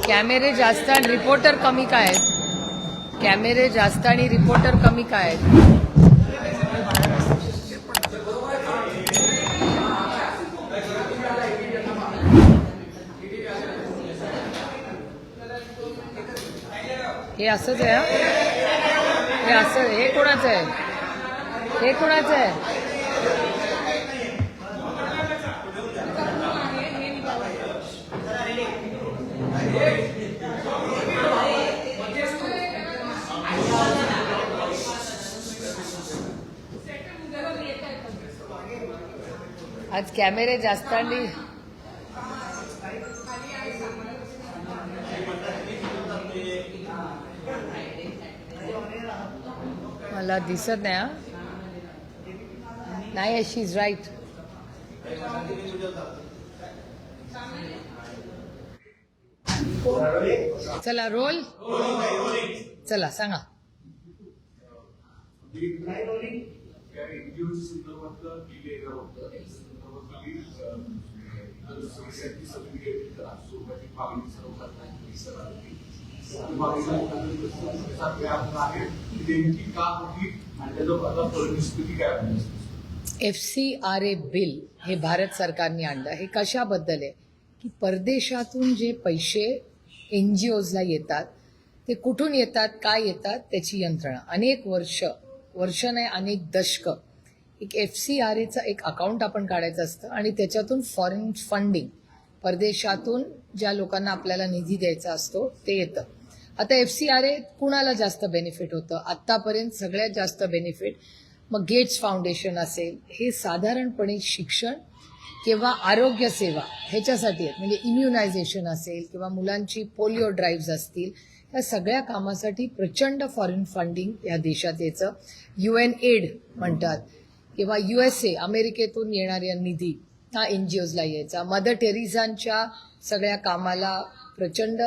कॅमेरे जास्त आणि रिपोर्टर कमी काय आहेत? कॅमेरे जास्त आणि रिपोर्टर कमी काय आहेत? हे असंच आहे हा? हे असं हे कोणाचं आहे? हे कोणाचं आहे? आज कॅमेरे जास्त आणि मला दिसत नाही हा. नाही शी इज राईट. चला रोल. चला सांगा. FCRA बिल हे भारत सरकारने आणलं. हे कशाबद्दल आहे की परदेशातून जे पैसे NGOजला येतात ते कुठून येतात, काय येतात, त्याची यंत्रणा अनेक वर्ष नाही अनेक दशक एक FCRAचं एक अकाउंट आपण काढायचं असतं आणि त्याच्यातून फॉरेन फंडिंग परदेशातून ज्या लोकांना आपल्याला निधी द्यायचा असतो ते येतं. आता FCRA कुणाला जास्त बेनिफिट होतं? आत्तापर्यंत सगळ्यात जास्त बेनिफिट मग गेट्स फाउंडेशन असेल, हे साधारणपणे शिक्षण किंवा आरोग्य सेवा ह्याच्यासाठी आहेत. म्हणजे इम्युनायझेशन असेल किंवा मुलांची पोलिओ ड्राईव्ह असतील, या सगळ्या कामासाठी प्रचंड फॉरेन फंडिंग या देशात यायचं. UNAID म्हणतात किंवा USA अमेरिकेतून येणाऱ्या निधी हा NGOजला यायचा. मदर टेरेसांच्या सगळ्या कामाला प्रचंड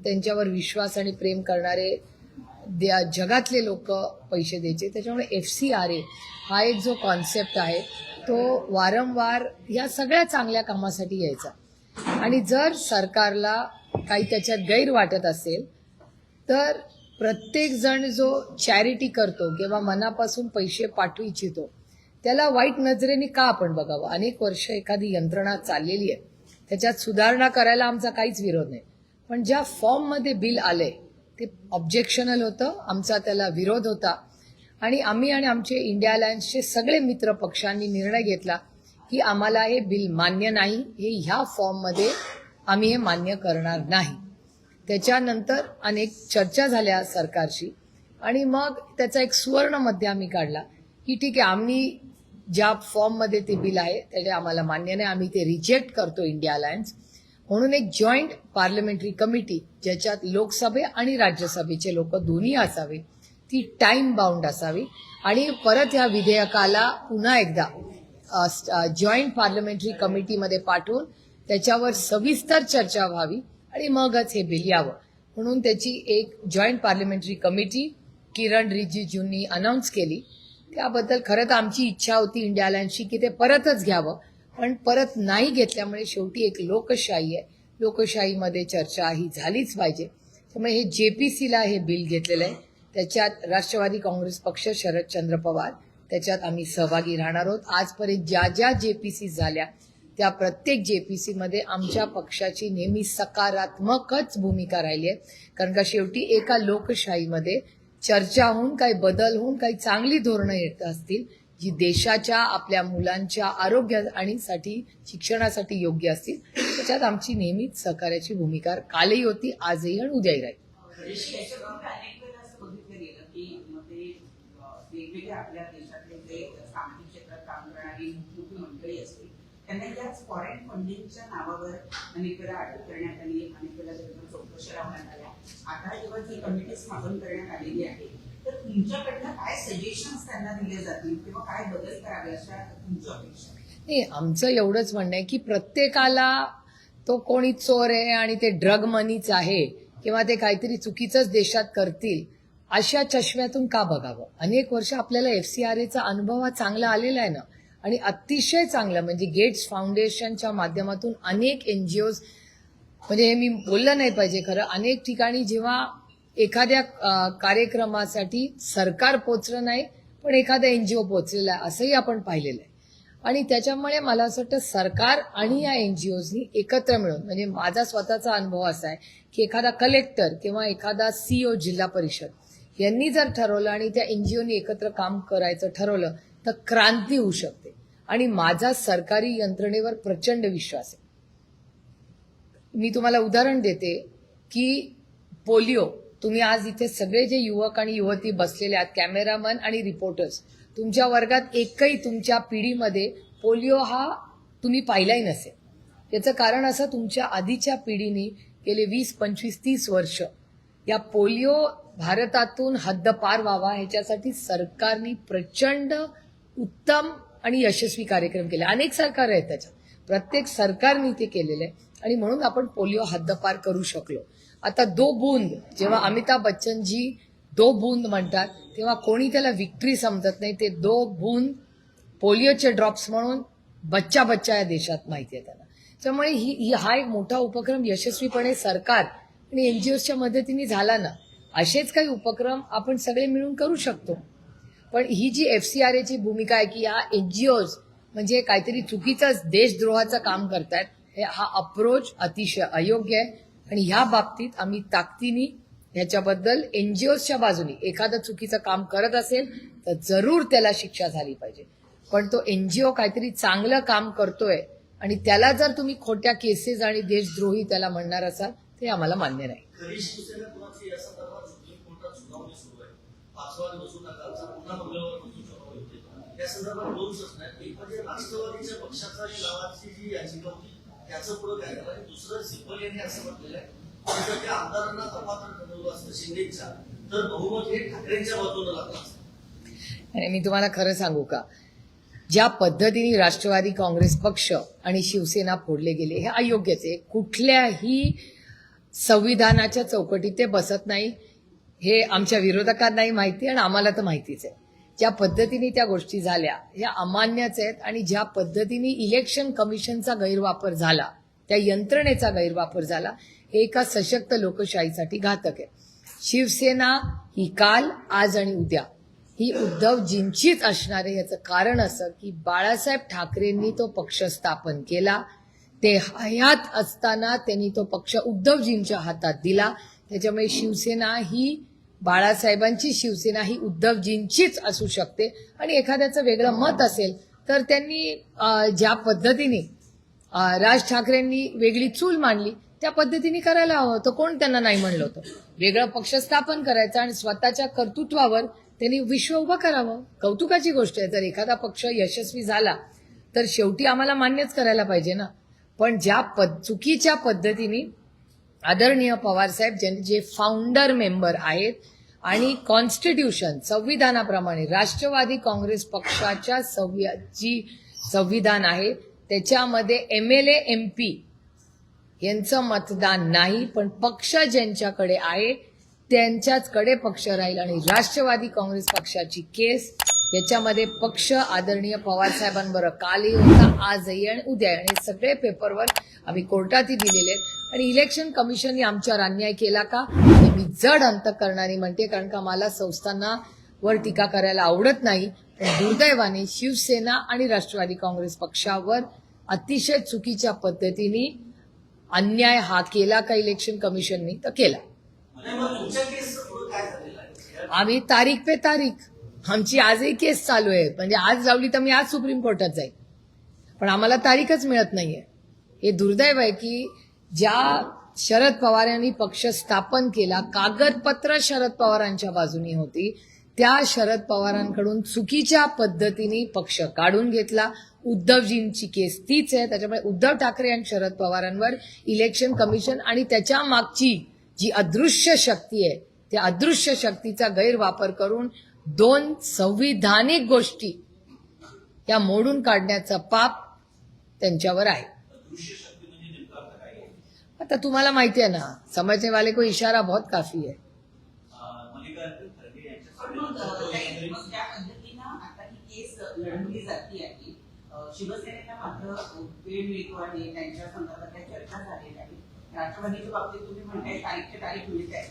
त्यांच्यावर विश्वास आणि प्रेम करणारे जगातले लोक पैसे द्यायचे. त्याच्यामुळे FCRA हा एक जो कॉन्सेप्ट आहे तो वारंवार या सगळ्या चांगल्या कामासाठी यायचा. आणि जर सरकारला काही त्याच्यात गैर वाटत असेल तर प्रत्येक जण जो चॅरिटी करतो किंवा मनापासून पैसे पाठवू इच्छितो त्याला वाईट नजरेने का आपण बघावं? अनेक वर्ष एखादी यंत्रणा चाललेली आहे, त्याच्यात सुधारणा करायला आमचा काहीच विरोध नाही. पण ज्या फॉर्ममध्ये बिल आलंय ते ऑब्जेक्शनल होतं, आमचा त्याला विरोध होता. आणि आम्ही आणि आमचे इंडिया अलायन्सचे सगळे मित्र पक्षांनी निर्णय घेतला की आम्हाला हे बिल मान्य नाही, हे ह्या फॉर्ममध्ये आम्ही हे मान्य करणार नाही. त्याच्यानंतर अनेक चर्चा झाल्या सरकारशी आणि मग त्याचा एक सुवर्ण मध्य आम्ही काढला की ठीक आहे, आम्ही ज्या फॉर्ममध्ये ते बिल आहे त्याचे आम्हाला मान्य नाही, आम्ही ते रिजेक्ट करतो इंडिया अलायन्स. म्हणून एक जॉईंट पार्लमेंटरी कमिटी ज्याच्यात लोकसभे आणि राज्यसभेचे लोक दोन्ही असावे, ती टाइम बाउंड असावी आणि परत या विधेयकाला पुन्हा एकदा जॉईंट पार्लमेंटरी कमिटीमध्ये पाठवून त्याच्यावर सविस्तर चर्चा व्हावी आणि मगच हे बिल यावं. म्हणून त्याची एक जॉईंट पार्लमेंटरी कमिटी किरण रिजिजूंनी अनाऊन्स केली. त्याबद्दल खरं तर आमची इच्छा होती इंडिया अलायन्सची की ते परतच घ्यावं, पण परत नाही घेतल्यामुळे शेवटी एक लोकशाही आहे, लोकशाहीमध्ये चर्चा ही झालीच पाहिजे. त्यामुळे हे JPCला हे बिल घेतलेलं आहे. त्याच्यात राष्ट्रवादी काँग्रेस पक्ष, शरदचंद्र पवार त्याच्यात आम्ही सहभागी राहणार आहोत. आजपर्यंत ज्या JPC झाल्या त्या प्रत्येक JPCमध्ये आमच्या पक्षाची नेहमी सकारात्मकच भूमिका राहिली आहे. कारण का शेवटी एका लोकशाहीमध्ये चर्चा होऊन काही बदल होऊन काही चांगली धोरणं येत असतील जी देशाच्या आपल्या मुलांच्या आरोग्य आणि शिक्षणासाठी योग्य असतील, त्याच्यात आमची नेहमीच सहकार्याची भूमिका कालही होती, आजही आणि उद्याही राहील. वेगवेगळ्या आपल्या देशातले जे सामाजिक क्षेत्रात काम करणारी मोठी मंडळी असतील त्यांना याच फॉरेन फंडिंगच्या नावावर अनेक वेळा अटक करण्यात आली, अनेक वेळा त्याच्यावर चौकशी लावण्यात आल्या. आता जेव्हा जी कमिटी स्थापन करण्यात आलेली आहे तर तुमच्याकडनं काय सजेशन्स त्यांना दिले जातील किंवा काय बदल करावे अशा तुमच्या अपेक्षा? नाही, आमचं एवढंच म्हणणं आहे की प्रत्येकाला तो कोणी चोर आहे आणि ते ड्रग मनीच आहे किंवा ते काहीतरी चुकीचंच देशात करतील अशा चष्म्यातून का बघावं? अनेक वर्ष आपल्याला FCRAचा अनुभव हा चांगला आलेला आहे ना, आणि अतिशय चांगला. म्हणजे गेट्स फाउंडेशनच्या माध्यमातून अनेक NGOज म्हणजे हे मी बोललं नाही पाहिजे खरं, अनेक ठिकाणी जेव्हा एखाद्या कार्यक्रमासाठी सरकार पोचलं नाही पण एखादा एनजीओ पोचलेला आहे असंही आपण पाहिलेलं आहे. आणि त्याच्यामुळे मला असं वाटतं सरकार आणि या एनजीओजनी एकत्र मिळून, म्हणजे माझा स्वतःचा अनुभव असा आहे की एखादा कलेक्टर किंवा एखादा सीईओ जिल्हा परिषद यांनी जर ठरवलं आणि त्या एनजीओनी एकत्र काम करायचं ठरवलं तर क्रांती होऊ शकते. आणि माझा सरकारी यंत्रणेवर प्रचंड विश्वास आहे. मी तुम्हाला उदाहरण देते की पोलिओ, तुम्ही आज इथे सगळे जे युवक आणि युवती बसलेले आहेत, कॅमेरामन आणि रिपोर्टर्स, तुमच्या वर्गात एकही तुमच्या पिढीमध्ये पोलिओ हा तुम्ही पाहिलाही नसेल. याचं कारण असं, तुमच्या आधीच्या पिढीने गेले 20, 25, 30 वर्ष या पोलिओ भारतातून हद्दपार व्हावा ह्याच्यासाठी सरकारने प्रचंड उत्तम आणि यशस्वी कार्यक्रम केले. अनेक सरकार आहेत त्याच्यात, प्रत्येक सरकारने ते केलेले आहे आणि म्हणून आपण पोलिओ हद्दपार करू शकलो. आता 2 बूंद, जेव्हा अमिताभ बच्चनजी 2 बूंद म्हणतात तेव्हा कोणी त्याला विक्ट्री समजत नाही. ते 2 बूंद पोलिओचे ड्रॉप्स म्हणून बच्चा बच्चा या देशात माहिती आहे त्यांना. त्यामुळे हा एक मोठा उपक्रम यशस्वीपणे सरकार आणि एनजीओच्या मदतीने झाला ना. असेच काही उपक्रम आपण सगळे मिळून करू शकतो. पण ही जी FCRAची भूमिका आहे की या एनजीओज म्हणजे काहीतरी चुकीचं देशद्रोहाचं काम करतायत, हा अप्रोच अतिशय अयोग्य आहे. आणि ह्या बाबतीत आम्ही ताकदीने ह्याच्याबद्दल एनजीओच्या बाजूने एखादं चुकीचं काम करत असेल तर जरूर त्याला शिक्षा झाली पाहिजे. पण तो एनजीओ काहीतरी चांगलं काम करतोय आणि त्याला जर तुम्ही खोट्या केसेस आणि देशद्रोही त्याला म्हणणार असाल ते आम्हाला मान्य नाही. या संदर्भात 2 प्रश्न आहेत. एक म्हणजे राष्ट्रवादीच्या पक्षाचा नावाची जी याचिका होती त्याचं पुढे काय झालं, आणि दुसरं सिब्बल यांनी असं म्हटलेलं आहे की जर त्या आमदारांना अपात्र ठरवलं असतं शिंदेच्या तर बहुमत हे ठाकरेंच्या बाजूने लागलं असतं. आणि मी तुम्हाला खरं सांगू का, ज्या पद्धतीने राष्ट्रवादी काँग्रेस पक्ष आणि शिवसेना फोडले गेले हे अयोग्यच आहे. कुठल्याही संविधानाच्या चौकटीत ते बसत नाही हे आमच्या विरोधकांनाही माहिती आणि आम्हाला तर माहितीच आहे. ज्या पद्धतीने त्या गोष्टी झाल्या ह्या अमान्यच आहेत. आणि ज्या पद्धतीने इलेक्शन कमिशनचा गैरवापर झाला, त्या यंत्रणेचा गैरवापर झाला, हे एका सशक्त लोकशाहीसाठी घातक आहे. शिवसेना ही काल, आज आणि उद्या ही उद्धवजींचीच असणार आहे. याचं कारण असं की बाळासाहेब ठाकरेंनी तो पक्ष स्थापन केला, ते हयात असताना त्यांनी तो पक्ष उद्धवजींच्या हातात दिला. त्याच्यामुळे शिवसेना ही बाळासाहेबांची शिवसेना ही उद्धवजींचीच असू शकते. आणि एखाद्याचं वेगळं मत असेल तर त्यांनी ज्या पद्धतीने राज ठाकरेंनी वेगळी चूल मांडली त्या पद्धतीने करायला हवं होतं. कोण त्यांना नाही म्हणलं होतं. वेगळं पक्ष स्थापन करायचं आणि स्वतःच्या कर्तृत्वावर त्यांनी विश्व उभं करावं. कौतुकाची गोष्ट आहे. जर एखादा पक्ष यशस्वी झाला तर शेवटी आम्हाला मान्यच करायला पाहिजे ना. पण ज्या चुकीच्या पद्धतीने आदरणीय पवारसाहेब जे फाउंडर मेंबर आहेत आणि कॉन्स्टिट्यूशन संविधानाप्रमाणे राष्ट्रवादी काँग्रेस पक्षाच्या जी संविधान आहे त्याच्यामध्ये MLA MP यांचं मतदान नाही, पण पक्ष ज्यांच्याकडे आहे त्यांच्याचकडे पक्ष राहील. आणि राष्ट्रवादी काँग्रेस पक्षाची केस याच्यामध्ये पक्ष आदरणीय पवारसाहेबांबरोबर कालही होता, आजही आणि उद्या, आणि सगळे पेपरवर आम्ही कोर्टातही दिलेले आहेत. आणि इलेक्शन कमिशनने आमच्यावर अन्याय केला का हे मी जड अंतःकरणाने म्हणते, कारण का मला संस्थांवर टीका करायला आवडत नाही. पण दुर्दैवाने शिवसेना आणि राष्ट्रवादी काँग्रेस पक्षावर अतिशय चुकीच्या पद्धतीने अन्याय हा केला का इलेक्शन कमिशननी तर केला. आम्ही तारीख पे तारीख, आमची आजही केस चालू आहे. म्हणजे आज लावली तर मी आज सुप्रीम कोर्टात जाईल, पण आम्हाला तारीखच मिळत नाहीये. हे दुर्दैव आहे की ज्या शरद पवार यांनी पक्ष स्थापन केला, कागदपत्र शरद पवारांच्या बाजूनी होती, त्या शरद पवारांकडून चुकीच्या पद्धतीने पक्ष काढून घेतला. उद्धवजींची केस तीच आहे. त्याच्यामुळे उद्धव ठाकरे आणि शरद पवारांवर इलेक्शन कमिशन आणि त्याच्या मागची जी अदृश्य शक्ती आहे त्या अदृश्य शक्तीचा गैरवापर करून 2 संविधानिक गोष्टी या मोडून काढण्याचा पाप त्यांच्यावर आहे. आता तुम्हाला माहिती आहे ना, समझने वाले को इशारा बहुत काफी है. त्या पद्धतीनं आता ही केस लढवली जाते आहे. शिवसेनेला मात्र वेळ मिळतो आहे, त्यांच्या संदर्भातल्या चर्चा झालेल्या आहे. राष्ट्रवादीच्या बाबतीत तुम्ही म्हणताय तारीखच्या तारीख मिळत आहे,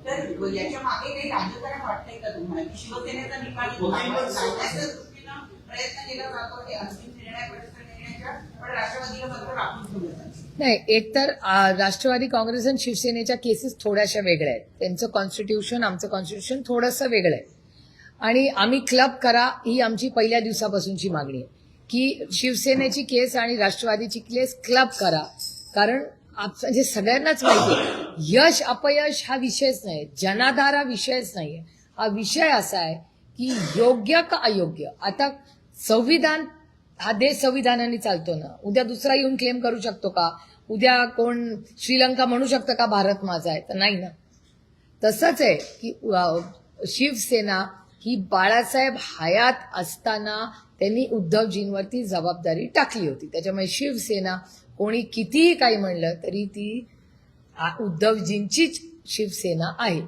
तर याच्या मागे काही राजकारण वाटतंय का तुम्हाला की शिवसेनेचा निकाल सांगण्याच्या दृष्टीनं प्रयत्न केला जातो हे अंतिम निर्णयापर्यंत नेण्याच्या, पण राष्ट्रवादीला मात्र राखून ठेवलं जातं? नाही, एकतर राष्ट्रवादी काँग्रेस आणि शिवसेनेच्या केसेस थोड्याशा वेगळ्या आहेत. त्यांचं कॉन्स्टिट्यूशन आमचं कॉन्स्टिट्यूशन थोडंसं वेगळं आहे. आणि आम्ही क्लब करा ही आमची पहिल्या दिवसापासूनची मागणी आहे की शिवसेनेची केस आणि राष्ट्रवादीची केस क्लब करा. कारण म्हणजे सगळ्यांनाच माहिती आहे यश अपयश हा विषयच नाही, जनाधार हा विषयच नाहीये. हा विषय असा आहे की योग्य का अयोग्य. आता संविधान, हा देश संविधानाने चालतो ना, उद्या दुसरा येऊन क्लेम करू शकतो का? उद्या कोण श्रीलंका म्हणू शकतं का भारत माझा आहे? तर नाही ना. तसंच आहे की शिवसेना ही बाळासाहेब हयात असताना त्यांनी उद्धवजींवरती जबाबदारी टाकली होती. त्याच्यामुळे शिवसेना कोणी कितीही काही म्हणलं तरी ती उद्धवजींचीच शिवसेना आहे.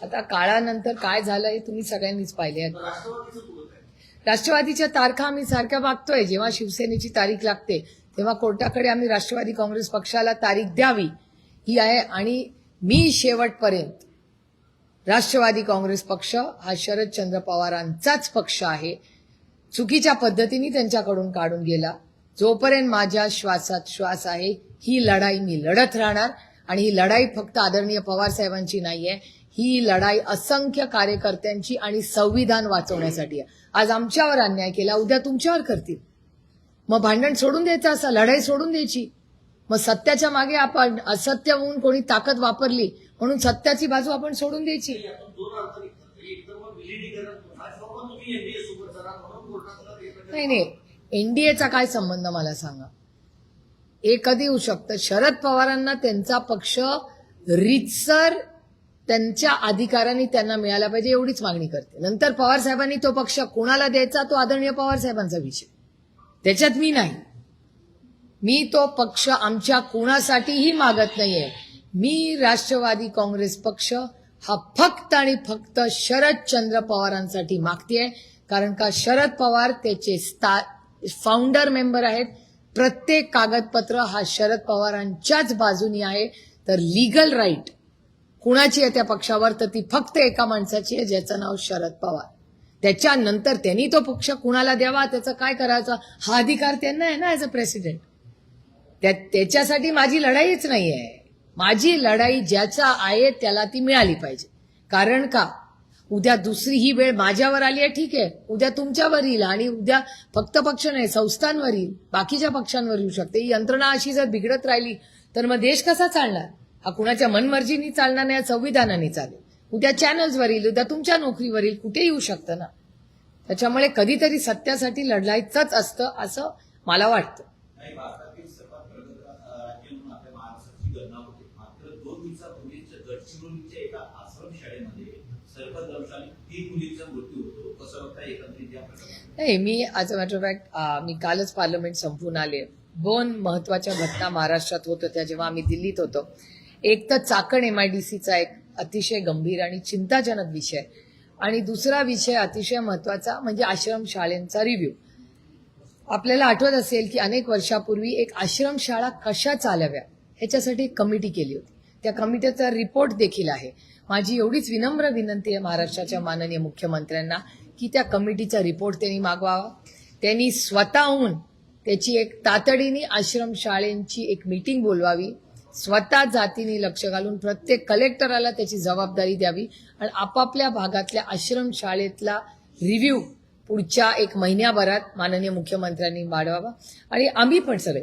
आता काळानंतर काय झालं हे तुम्ही सगळ्यांनीच पाहिले. राष्ट्रवादीचं पुढं काय? राष्ट्रवादीच्या तारखा आम्ही सारख्या मागतोय. जेव्हा शिवसेनेची तारीख लागते तेव्हा कोर्टाकडे आम्ही राष्ट्रवादी काँग्रेस पक्षाला तारीख द्यावी ही आहे. आणि मी शेवटपर्यंत राष्ट्रवादी काँग्रेस पक्ष हा शरदचंद्र पवारांचाच पक्ष आहे. चुकीच्या पद्धतीने त्यांच्याकडून काढून गेला. जोपर्यंत माझ्या श्वासात श्वास आहे ही लढाई मी लढत राहणार. आणि ही लढाई फक्त आदरणीय पवार साहेबांची नाहीये, ही लढाई असंख्य कार्यकर्त्यांची आणि संविधान वाचवण्यासाठी आहे. आज आमच्यावर अन्याय केला, उद्या तुमच्यावर करतील. मग भांडण सोडून द्यायचं, असं लढाई सोडून द्यायची. मग सत्याच्या मागे आपण असत्य होऊन कोणी ताकद वापरली म्हणून सत्याची बाजू आपण सोडून द्यायची. यातून दोन अर्थ निघतात. एक तर मग विलिनीकरण पुन्हा किंवा मग तुम्ही एनडीए सोबत जरा म्हणून कोर्टाला नाही, एनडीएचा काय संबंध मला सांगा. हे कधी होऊ शकतं? शरद पवारांना त्यांचा पक्ष रीतसर त्यांच्या अधिकारांनी त्यांना मिळाला पाहिजे एवढीच मागणी करते. नंतर पवार साहेबांनी तो पक्ष कोणाला द्यायचा तो आदरणीय पवार साहेबांचा विषय, त्याच्यात मी नाही. मी तो पक्ष आमच्या कोणासाठीही मागत नाहीये. मी राष्ट्रवादी काँग्रेस पक्ष हा फक्त आणि फक्त शरदचंद्र पवारांसाठी मागतेय. कारण का शरद पवार त्याचे फाउंडर मेंबर आहेत. प्रत्येक कागदपत्र हा शरद पवारांच्याच बाजूनी आहे. तर लिगल राईट कुणाची आहे त्या पक्षावर? तर ती फक्त एका माणसाची आहे ज्याचं नाव शरद पवार. त्याच्यानंतर त्यांनी तो पक्ष कुणाला द्यावा, त्याचं काय करायचं हा अधिकार त्यांना आहे ना ऍज अ प्रेसिडेंट. त्याच्यासाठी माझी लढाईच नाही आहे. माझी लढाई ज्याचा आहे त्याला ती मिळाली पाहिजे. कारण का उद्या दुसरी ही वेळ माझ्यावर आली आहे, ठीक आहे, उद्या तुमच्यावर येईल आणि उद्या फक्त पक्ष नाही संस्थांवर येईल, बाकीच्या पक्षांवर येऊ शकते. ही यंत्रणा अशी जर बिघडत राहिली तर मग देश कसा चालणार? हा कुणाच्या मनमर्जीनी चालणार नाही, संविधानाने चालेल. उद्या चॅनल्सवर येईल, उद्या तुमच्या नोकरीवर येईल, कुठे येऊ शकतं ना. त्याच्यामुळे कधीतरी सत्यासाठी लढायचंच असतं असं मला वाटतं. नाही, भारतातील सर्वात प्रगत राज्य म्हणून आपल्या महाराष्ट्राची गणना होते. मात्र 2 दिवसापूर्वीच गडचिरोलीच्या एका आश्रमशाळेमध्ये सर्पदंशाने 3 मुलींचा मृत्यू होतो. कसं बघता एकत्रित या प्रकरणात? नाही, मी as a matter of fact मी कालच पार्लमेंट संपवून आले. 2 महत्वाच्या घटना महाराष्ट्रात होत होत्या जेव्हा आम्ही दिल्लीत होतो. एक तर चाकण MIDCचा एक अतिशय गंभीर आणि चिंताजनक विषय, आणि दुसरा विषय अतिशय महत्वाचा म्हणजे आश्रमशाळेंचा रिव्ह्यू. आपल्याला आठवत असेल की अनेक वर्षापूर्वी एक आश्रमशाळा कशा चालाव्या ह्याच्यासाठी एक कमिटी केली होती. त्या कमिटीचा रिपोर्ट देखील आहे. माझी एवढीच विनम्र विनंती आहे महाराष्ट्राच्या माननीय मुख्यमंत्र्यांना की त्या कमिटीचा रिपोर्ट त्यांनी मागवावा. त्यांनी स्वतःहून त्याची एक तातडीने आश्रमशाळेंची एक मीटिंग बोलवावी. स्वतः जातीने लक्ष घालून प्रत्येक कलेक्टराला त्याची जबाबदारी द्यावी आणि आपापल्या भागातल्या आश्रमशाळेतला रिव्ह्यू पुढच्या 1 महिन्याभरात माननीय मुख्यमंत्र्यांनी वाढवावा. आणि आम्ही पण सगळे,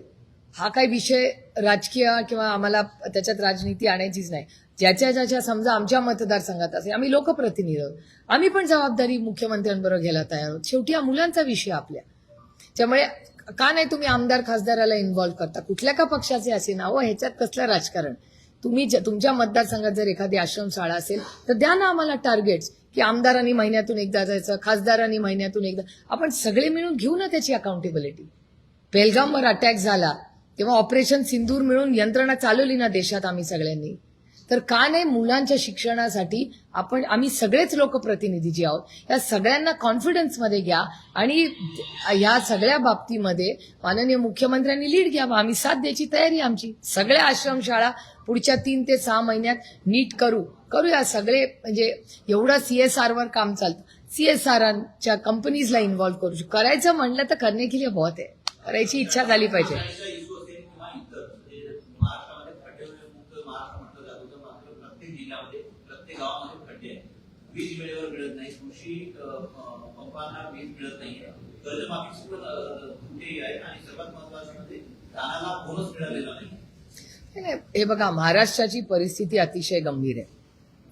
हा काही विषय राजकीय किंवा आम्हाला त्याच्यात राजनीती आणायचीच नाही. ज्याच्या समजा आमच्या मतदारसंघात असेल, आम्ही लोकप्रतिनिधी आहोत, आम्ही पण जबाबदारी मुख्यमंत्र्यांबरोबर घ्यायला तयार आहोत. शेवटी हा मुलांचा विषय आपल्या. त्यामुळे का नाही तुम्ही आमदार खासदाराला इन्व्हॉल्व्ह करता, कुठल्या का पक्षाचे असे ना हो, ह्याच्यात कसलं राजकारण. तुम्ही तुमच्या मतदारसंघात जर एखादी आश्रमशाळा असेल तर द्या ना आम्हाला टार्गेट्स की आमदारांनी महिन्यातून एकदा जायचं, खासदारांनी महिन्यातून एकदा. आपण सगळे मिळून घेऊ ना त्याची अकाउंटेबिलिटी. पेहलगामवर अटॅक झाला तेव्हा ऑपरेशन सिंदूर मिळून यंत्रणा चालवली ना देशात आम्ही सगळ्यांनी. तर का नाही मुलांच्या शिक्षणासाठी आम्ही सगळेच लोकप्रतिनिधी जे आहोत या सगळ्यांना कॉन्फिडन्समध्ये घ्या आणि ह्या सगळ्या बाबतीमध्ये माननीय मुख्यमंत्र्यांनी लीड घ्यावा. आम्ही साथ द्यायची तयारी आमची. सगळ्या आश्रमशाळा पुढच्या 3 ते 6 महिन्यात नीट करूया सगळे. म्हणजे एवढं CSRवर काम चालतं. CSRच्या कंपनीजला इन्व्हॉल्व्ह करू करायचं म्हणलं तर करणे के लिए बहुत आहे. करायची इच्छा झाली पाहिजे. इश्यू असेल किंवा इतर म्हणजे महाराष्ट्रामध्ये खड्डेमुक्त महाराष्ट्र म्हटलं जातं तर मात्र प्रत्येक जिल्ह्यामध्ये प्रत्येक गावामध्ये खड्डे आहेत. वीज वेळेवर मिळत नाही, कृषी पंपांना वीज मिळत नाही, कर्जमाफीची पण त्रुटी आहे आणि सर्वात महत्वाचं म्हणजे धानाला बोनस मिळालेला नाही. हे बघा, महाराष्ट्राची परिस्थिती अतिशय गंभीर आहे.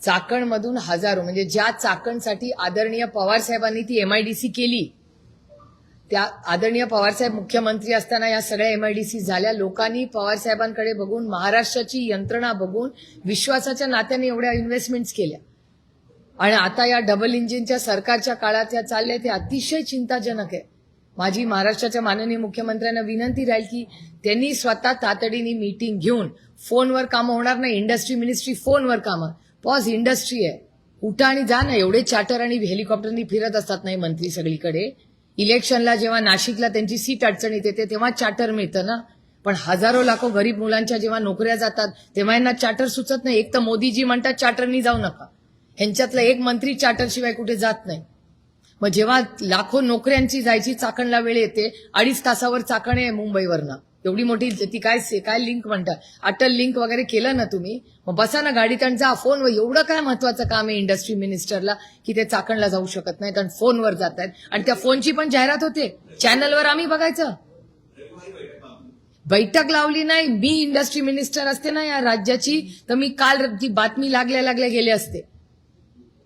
चाकणमधून हजारो म्हणजे ज्या चाकणसाठी आदरणीय पवार साहेबांनी ती MIDC केली, त्या आदरणीय पवारसाहेब मुख्यमंत्री असताना या सगळ्या MIDC झाल्या. लोकांनी पवार साहेबांकडे बघून महाराष्ट्राची यंत्रणा बघून विश्वासाच्या नात्याने एवढ्या इन्व्हेस्टमेंट्स केल्या आणि आता या डबल इंजिनच्या सरकारच्या काळात या चालल्या ते अतिशय चिंताजनक आहे. माझी महाराष्ट्राच्या माननीय मुख्यमंत्र्यांना विनंती राहील की त्यांनी स्वतः तातडीने मीटिंग घेऊन फोनवर कामं होणार नाही. इंडस्ट्री मिनिस्ट्री फोनवर कामं. पॉज इंडस्ट्री आहे, उठा आणि जा ना. एवढे चार्टर आणि हेलिकॉप्टरनी फिरत असतात नाही मंत्री सगळीकडे. इलेक्शनला जेव्हा नाशिकला त्यांची सीट अडचणीत येते तेव्हा चार्टर मिळतं ना. पण हजारो लाखो गरीब मुलांच्या जेव्हा नोकऱ्या जातात तेव्हा यांना चार्टर सुचत नाही. एक तर मोदीजी म्हणतात चार्टरनी जाऊ नका, ह्यांच्यातला एक मंत्री चार्टरशिवाय कुठे जात नाही. मग जेव्हा लाखो नोकऱ्यांची जायची चाकणला वेळ येते, 2.5 तासावर चाकण आहे मुंबईवरनं. एवढी मोठी ती काय लिंक म्हणतात, अटल लिंक वगैरे केलं ना तुम्ही, मग बसा ना गाडीत आणि जा. फोनवर एवढं काय महत्वाचं काम आहे इंडस्ट्री मिनिस्टरला की ते चाकणला जाऊ शकत नाहीत आणि फोनवर जात आहेत. आणि त्या फोनची पण जाहिरात होते चॅनलवर, आम्ही बघायचं. बैठक लावली नाही. मी इंडस्ट्री मिनिस्टर असते ना या राज्याची तर मी काल ती बातमी लागल्या गेले असते.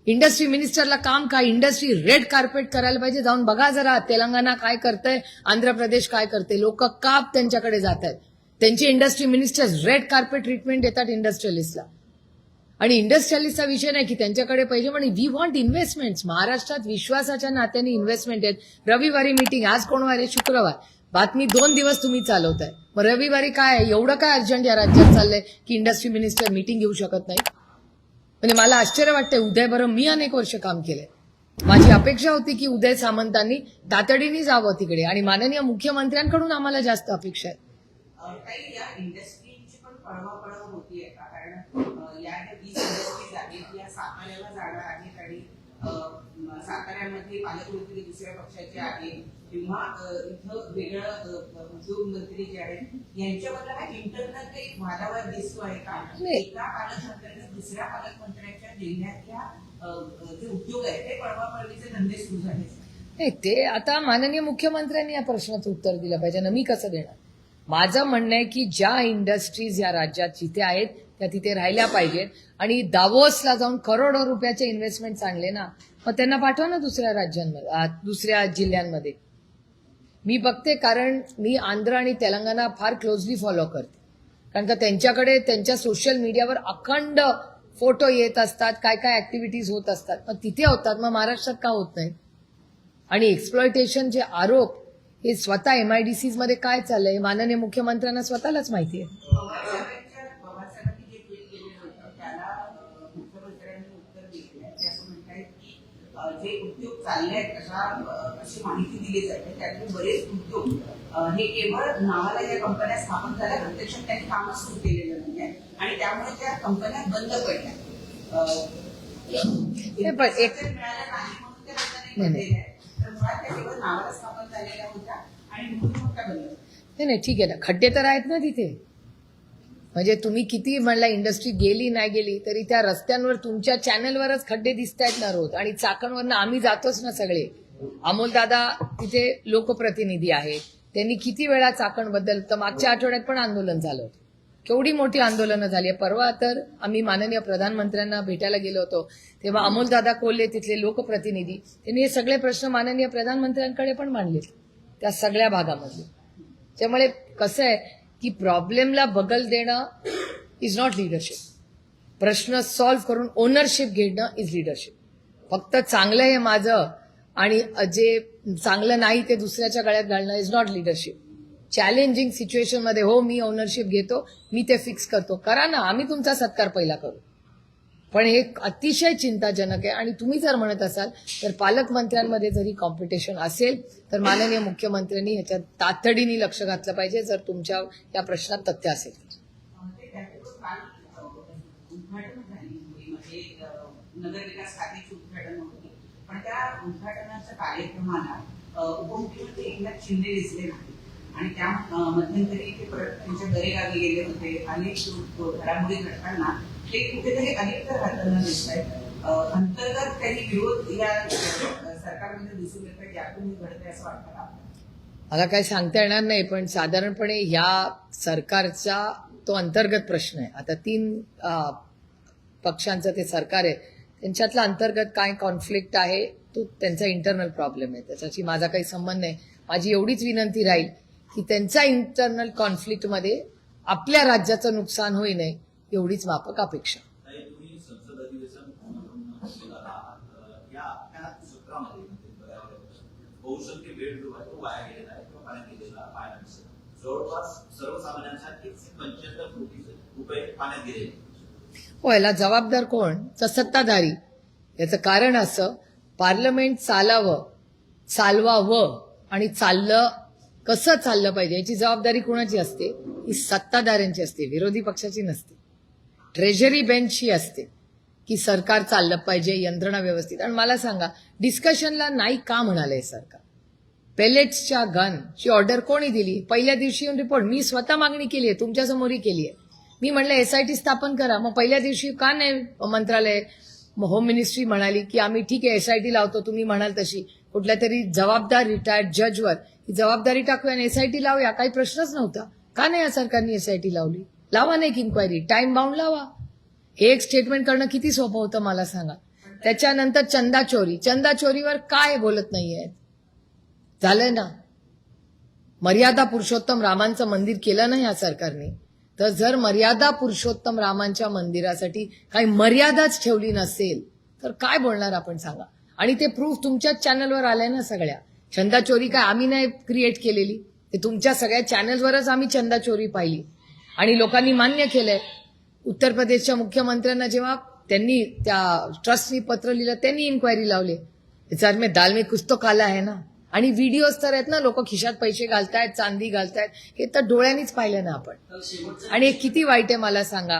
इंडस्ट्री मिनिस्टरला काम काय, इंडस्ट्री रेड कार्पेट करायला पाहिजे. जाऊन बघा जरा तेलंगणा काय करतंय, आंध्र प्रदेश काय करते. लोक का त्यांच्याकडे जात आहेत. त्यांचे industry ministers red carpet treatment देतात इंडस्ट्रियलिस्टला. आणि इंडस्ट्रियलिस्टचा विषय नाही की त्यांच्याकडे पाहिजे, पण वी वॉन्ट इन्व्हेस्टमेंट्स. महाराष्ट्रात विश्वासाच्या नात्याने इन्व्हेस्टमेंट आहेत. रविवारी मीटिंग, आज कोण वार आहे, शुक्रवार. बातमी 2 दिवस तुम्ही चालवताय. मग रविवारी काय आहे, एवढं काय अर्जंट या राज्यात चाललंय की इंडस्ट्री मिनिस्टर मीटिंग घेऊ शकत नाही. म्हणजे मला आश्चर्य वाटतंय. उदय बरोबर मी अनेक वर्ष काम केलंय. माझी अपेक्षा होती की उदय सामंतांनी तातडीने जावं तिकडे आणि माननीय मुख्यमंत्र्यांकडून आम्हाला जास्त अपेक्षा आहे. काही या इंडस्ट्रीची पण पळवापळव होतीये का? कारण या 20 इंडस्ट्रीज आहेत या साताऱ्याला जाणार आहेत आणि साताऱ्यामध्ये पालकमंत्री दुसऱ्या पक्षाचे आहेत किंवा इथं वेगळं उद्योग मंत्री जे आहेत यांच्याबद्दल हा इंटरनल काही वादावाद दिसतो आहे का? एका पालकमंत्र्याने दुसऱ्या पालकमंत्र्यांच्या जिल्ह्यातल्या जे उद्योग आहेत ते पळवापळवीचे धंदे सुरू झाले. नाही, ते आता माननीय मुख्यमंत्र्यांनी या प्रश्नाचं उत्तर दिलं पाहिजे ना. मी कसं देणार? माझं म्हणणं आहे की ज्या इंडस्ट्रीज या राज्यात जिथे आहेत त्या तिथे राहिल्या पाहिजेत आणि दावोसला जाऊन करोडो रुपयाचे इन्व्हेस्टमेंट आणले ना, मग त्यांना पाठवा ना दुसऱ्या राज्यांमध्ये, दुसऱ्या जिल्ह्यांमध्ये. मी बघते, कारण मी आंध्र आणि तेलंगणा फार क्लोजली फॉलो करते. कारण का त्यांच्याकडे त्यांच्या सोशल मीडियावर अखंड फोटो येत असतात, काय काय ऍक्टिव्हिटीज होत असतात. मग तिथे होतात, मग महाराष्ट्रात का होत नाही? आणि एक्सप्लॉयटेशनचे आरोप हे स्वतः MIDCs मध्ये काय चाललंय माननीय मुख्यमंत्र्यांना स्वतःलाच माहिती आहे. पवारसाहेबांनी जे ट्विट केलेलं होतं त्याला मुख्यमंत्र्यांनी उत्तर दिलेलं आहे. ते असं म्हणतायत की जे उद्योग चालले आहेत अशी माहिती दिली जाते. त्यातले बरेच उद्योग हे केवळ नावाला ज्या कंपन्या स्थापन झाल्या प्रत्यक्षात त्यांनी कामच सुरू केलेलं नाहीये आणि त्यामुळे त्या कंपन्या बंद पडल्या. पण एक मिळालं नाही म्हणून त्या लोकांनी बंद केल्या. तर मुळात त्या केवळ नावाला स्थापन झालेल्या होत्या आणि म्हणून मग त्या बंद. नाही, ठीक आहे ना. खड्डे तर आहेत ना तिथे. म्हणजे तुम्ही किती म्हणला इंडस्ट्री गेली नाही गेली तरी त्या रस्त्यांवर तुमच्या चॅनलवरच खड्डे दिसत आहेत ना रोज. आणि चाकणवरनं आम्ही जातोच ना सगळे. अमोलदादा तिथे लोकप्रतिनिधी आहेत, त्यांनी किती वेळा चाकणबद्दल, तर मागच्या आठवड्यात पण आंदोलन झालं होतं. केवढी मोठी आंदोलनं झाली. परवा तर आम्ही माननीय प्रधानमंत्र्यांना भेटायला गेलो होतो तेव्हा अमोलदादा कोल्हे तिथले लोकप्रतिनिधी, त्यांनी हे सगळे प्रश्न माननीय प्रधानमंत्र्यांकडे पण मांडले त्या सगळ्या भागामधले. त्यामुळे कसं आहे की प्रॉब्लेमला बगल देणं इज नॉट लिडरशिप. प्रश्न सॉल्व्ह करून ओनरशिप घेणं इज लिडरशिप. फक्त चांगलं हे माझं आणि जे चांगलं नाही ते दुसऱ्याच्या गळ्यात घालणं इज नॉट लिडरशिप. चॅलेंजिंग सिच्युएशनमध्ये हो मी ओनरशिप घेतो, मी ते फिक्स करतो, करा ना, आम्ही तुमचा सत्कार पहिला करू. पण हे अतिशय चिंताजनक आहे. आणि तुम्ही जर म्हणत असाल तर पालकमंत्र्यांमध्ये जरी कॉम्पिटिशन असेल तर माननीय मुख्यमंत्र्यांनी ह्याच्यात तातडीने लक्ष घातलं पाहिजे, जर तुमच्या या प्रश्नात तथ्य असेल. ते त्याच्यावर काल उद्घाटन झाली मुंबईमध्ये नगरविकास खात्याचे उद्घाटन होते. पण त्या उद्घाटनाच्या कार्यक्रमाला उपमुख्यमंत्री एकनाथ शिंदे दिसले नाही आणि त्या मध्यंतरी ते परत त्यांच्या घरेगावी गेले होते. अनेक घडामोडी घडताना ते कुठेतरी अनेक राहताना दिसत आहेत. अंतर्गत काही विरोध या सरकारमध्ये दिसून येत आहे, यातून घडते असं वाटतं का? मला काही सांगता येणार नाही, पण साधारणपणे ह्या सरकारचा तो अंतर्गत प्रश्न आहे. आता 3 पक्षांचं ते सरकार आहे, त्यांच्यातला अंतर्गत काय कॉन्फ्लिक्ट आहे तो त्यांचा इंटरनल प्रॉब्लेम आहे, त्याच्याशी माझा काही संबंध नाही. माझी एवढीच विनंती राहील की त्यांच्या इंटरनल कॉन्फ्लिक्टमध्ये आपल्या राज्याचं नुकसान होई नये एवढीच माफक अपेक्षा. ताई, तुम्ही संसद अधिवेशन घेतलेलं आहात. या अख्ख्या सत्रामध्ये बहुसंख्य वेळ जो आहे तो वाया गेलेला आहे किंवा पाण्यात गेलेला पाहायला दिसत. जवळपास सर्वसामान्यांच्या 175 कोटी रुपये पाण्यात गेलेले. हो, याला जबाबदार कोण? तर सत्ताधारी. याचं कारण असं, पार्लमेंट चालवावं आणि कसं चाललं पाहिजे याची जबाबदारी कोणाची असते? ही सत्ताधाऱ्यांची असते, विरोधी पक्षाची नसते. ट्रेजरी बेंचची असते की सरकार चाललं पाहिजे, यंत्रणा व्यवस्थित. आणि मला सांगा, डिस्कशनला नाही का म्हणालंय सरकार? पेलेट्सच्या गनची ऑर्डर कोणी दिली? पहिल्या दिवशी येऊन रिपोर्ट मी स्वतः मागणी केली आहे, तुमच्यासमोरही केली आहे. मी म्हणलं SIT स्थापन करा. मग पहिल्या दिवशी का नाही मंत्रालय, होम मिनिस्ट्री म्हणाली की आम्ही ठीक आहे SIT लावतो, तुम्ही म्हणाल तशी. कुठल्या तरी जबाबदार रिटायर्ड जजवर ही जबाबदारी टाकूया आणि SIT लावूया, काही प्रश्नच नव्हता. का नाही या सरकारने SIT लावली? लावा नाही की इन्क्वायरी, टाइम बाउंड लावा. हे एक स्टेटमेंट करणं किती सोपं होतं मला सांगा. त्याच्यानंतर चंदा चोरीवर काय बोलत नाहीये? झालंय ना, मर्यादा पुरुषोत्तम रामांचं मंदिर केलं नाही या सरकारने. तर जर मर्यादा पुरुषोत्तम रामांच्या मंदिरासाठी काही मर्यादाच ठेवली नसेल तर काय बोलणार आपण सांगा. आणि ते प्रूफ तुमच्याच चॅनलवर आलंय ना सगळ्या. चंदा चोरी काय आम्ही नाही क्रिएट केलेली, ते तुमच्या सगळ्या चॅनल्सवरच आम्ही चंदा चोरी पाहिली आणि लोकांनी मान्य केलंय. उत्तर प्रदेशच्या मुख्यमंत्र्यांना जेव्हा त्यांनी त्या ट्रस्टनी पत्र लिहिलं, त्यांनी इन्क्वायरी लावली. त्याचा अर्थ दाल में कुछ तो काला आहे ना. आणि व्हिडिओज तर आहेत ना, लोक खिशात पैसे घालतायत, चांदी घालतायत, हे तर डोळ्यांनीच पाहिलं ना आपण. आणि हे किती वाईट आहे मला सांगा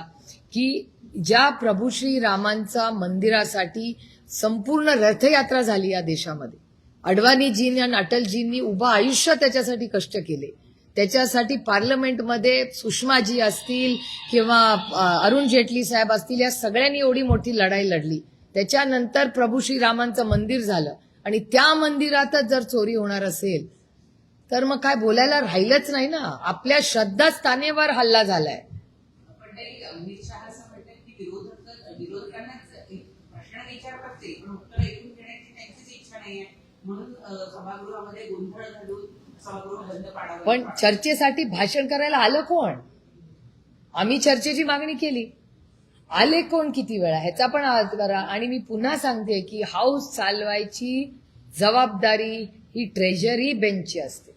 की ज्या प्रभू श्री रामांचा मंदिरासाठी संपूर्ण रथयात्रा झाली या देशामध्ये, अडवाणीजींनी आणि अटलजींनी उभं आयुष्य त्याच्यासाठी कष्ट केले. त्याच्यासाठी पार्लमेंटमध्ये सुषमाजी असतील किंवा अरुण जेटली साहेब असतील, या सगळ्यांनी एवढी मोठी लढाई लढली. त्याच्यानंतर प्रभू श्री रामांचं मंदिर झालं आणि त्या मंदिरातच जर चोरी होणार असेल तर मग काय बोलायला राहिलंच नाही ना. आपल्या श्रद्धास्थानेवर हल्ला झालाय. पण अमित शहा असं म्हणतात की विरोधकांनाच प्रश्न विचारतात ते, पण उत्तर ऐकून घेण्याची त्यांचीच इच्छा नाहीये, म्हणून सभागृहामध्ये गोंधळ घालून सभागृह बंद पाडावं. पण चर्चेसाठी भाषण करायला आलं कोण? आम्ही चर्चेची मागणी केली, आले कोण किती वेळा ह्याचा पण करा. आणि मी पुन्हा सांगते की हाऊस चालवायची जबाबदारी ही ट्रेजरी बेंचची असते.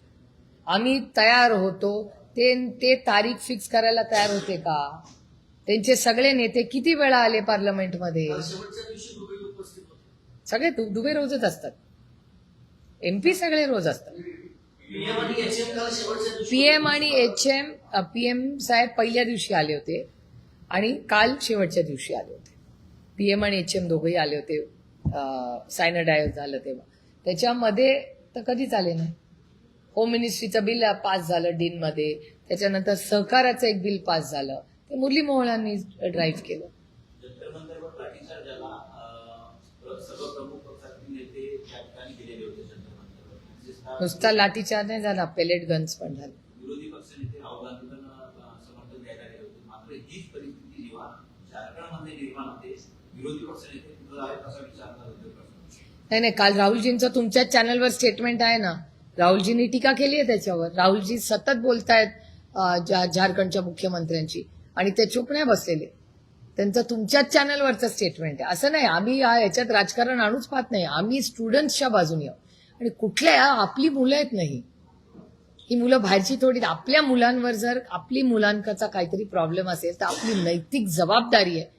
आम्ही तयार होतो, ते तारीख फिक्स करायला तयार होते का? त्यांचे सगळे नेते किती वेळा आले पार्लमेंटमध्ये? शेवटच्या दिवशी दुबई उपस्थित होते. सगळे दुबई रोजच असतात, MP सगळे रोज असतात. PM आणि HM काल शेवटच्या दिवशी PM आणि PM साहेब पहिल्या दिवशी आले होते आणि काल शेवटच्या दिवशी आले होते. PM आणि HM दोघंही आले होते. सायनडायझ झालं तेव्हा. त्याच्यामध्ये तर कधीच आले नाही. होम मिनिस्ट्रीचं बिल पास झालं डीनमध्ये, त्याच्यानंतर सहकाराचं एक बिल पास झालं, ते मुरली मोहोळांनी ड्राईव्ह केलं. जंतर मंतरवर लाठीचार्ज झाला. सर्व प्रमुख पक्षातील नेते त्या ठिकाणी गेलेले होते जंतर मंतरवर. विशेषतः नुसता लाठीचार्ज नाही झाला, पेलेट गन्स पण झाले. विरोधी पक्षनेते राहुल गांधी पण समर्थन द्यायला गेले होते. मात्र हीच परिस्थिती जेव्हा झारखंडमध्ये निर्माण होते, विरोधी पक्षनेते कुठं आहेत असा विचार करत होते. नाही, काल राहुलजींचं तुमच्याच चॅनलवर स्टेटमेंट आहे ना. राहुलजींनी टीका केली आहे त्याच्यावर. राहुलजी सतत बोलतायत झारखंडच्या मुख्यमंत्र्यांची आणि ते चूप नाही बसलेले. त्यांचं तुमच्याच चॅनलवरचं स्टेटमेंट आहे. असं नाही आम्ही याच्यात राजकारण आणूच पाहत नाही, आम्ही स्टुडंट्सच्या बाजूने आहोत. आणि कुठल्या आपली मुलं आहेत नाही, ही मुलं बाहेरची थोडी, आपल्या मुलांवर जर आपली मुलांचा काहीतरी प्रॉब्लेम असेल तर आपली नैतिक जबाबदारी आहे